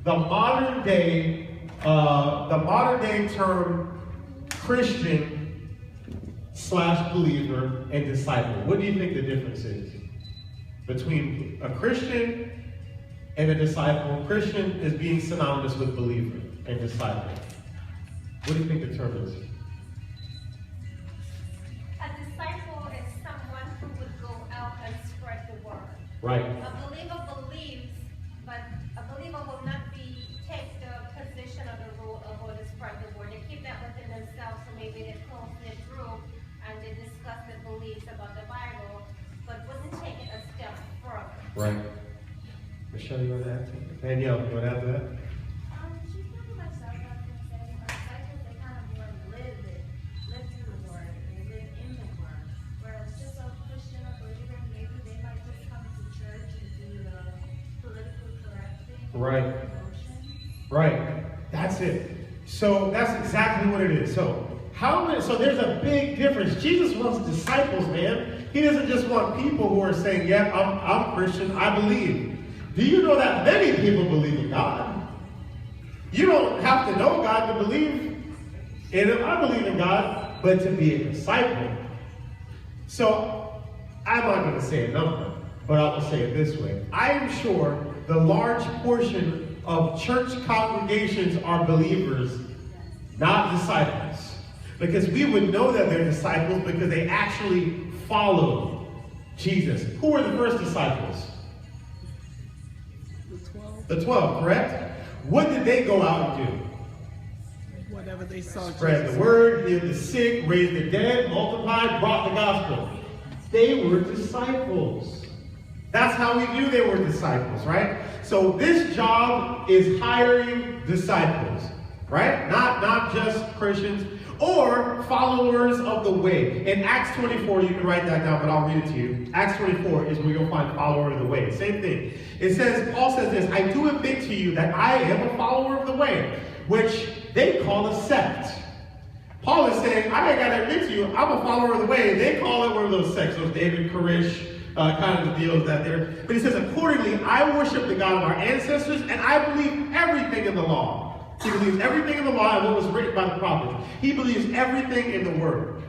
the modern day term Christian / believer and disciple. What do you think the difference is between a Christian and a disciple? Christian is being synonymous with believer and disciple. What do you think the term is? A disciple is someone who would go out and spread the word. Right. A believer believes, but a believer will not take the position or the role of or to spread the word. They keep that within themselves, so maybe they close their group and they discuss their beliefs about the Bible, but wouldn't take it a step further. Right. Michelle, you want to add to that? Danielle, you want to add to that? She's pretty much summed up and saying our disciples, they kind of more live through the word, they live in the word. Whereas just a Christian or believer, maybe they might just come to church and do the politically correct thing. Right. Right. That's it. So that's exactly what it is. So there's a big difference. Jesus wants disciples, man. He doesn't just want people who are saying, yeah, I'm Christian, I believe. Do you know that many people believe in God? You don't have to know God to believe in Him. I believe in God, but to be a disciple. So I'm not going to say a number, but I will say it this way. I am sure the large portion of church congregations are believers, not disciples. Because we would know that they're disciples because they actually followed Jesus. Who were the first disciples? The 12, correct? What did they go out and do? Whatever they saw. Spread the word, heal the sick, raise the dead, multiply, brought the gospel. They were disciples. That's how we knew they were disciples, right? So this job is hiring disciples, right? Not just Christians or followers of the way. In Acts 24, you can write that down, but I'll read it to you. Acts 24 is where you'll find follower of the way. Same thing. It says, Paul says this, I do admit to you that I am a follower of the way, which they call a sect. Paul is saying, I gotta admit to you, I'm a follower of the way. They call it one of those sects, those David Koresh kind of deals that there. But he says, accordingly, I worship the God of our ancestors, and I believe everything in the law. He believes everything in the law and what was written by the prophets. He believes everything in the word.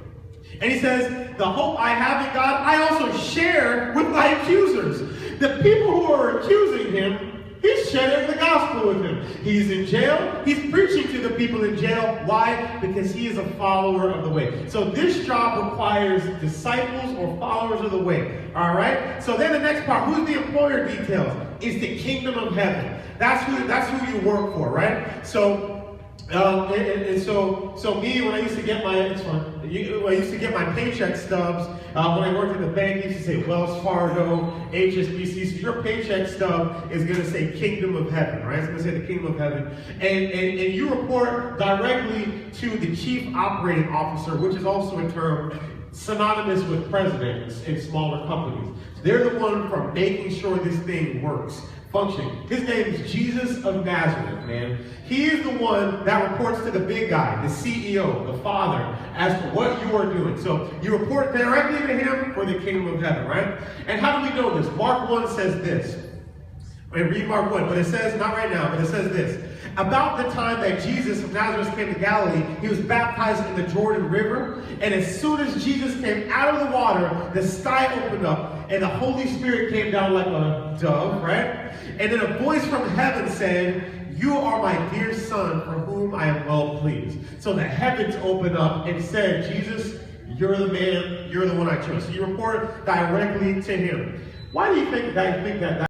And he says, the hope I have in God, I also share with my accusers. The people who are accusing him, he's sharing the gospel with them. He's in jail. He's preaching to the people in jail. Why? Because he is a follower of the way. So this job requires disciples or followers of the way. All right? So then the next part, who's the employer details? Is the kingdom of heaven. That's who you work for, right? So so me, when I used to get my, when I used to get my paycheck stubs, when I worked at the bank, I used to say Wells Fargo, HSBC. So your paycheck stub is going to say Kingdom of Heaven, right? It's going to say the Kingdom of Heaven. And you report directly to the Chief Operating Officer, which is also a term synonymous with presidents in smaller companies. They're the one for making sure this thing works, functioning. His name is Jesus of Nazareth, man. He is the one that reports to the big guy, the CEO, the Father, as to what you are doing. So you report directly to him for the kingdom of heaven, right? And how do we know this? Mark 1 says this. And read Mark 1, but it says, not right now, but it says this. About the time that Jesus of Nazareth came to Galilee, he was baptized in the Jordan River. And as soon as Jesus came out of the water, the sky opened up and the Holy Spirit came down like a dove, right? And then a voice from heaven said, you are my dear son for whom I am well pleased. So the heavens opened up and said, Jesus, you're the man, you're the one I chose. So you report directly to him. Why do you think that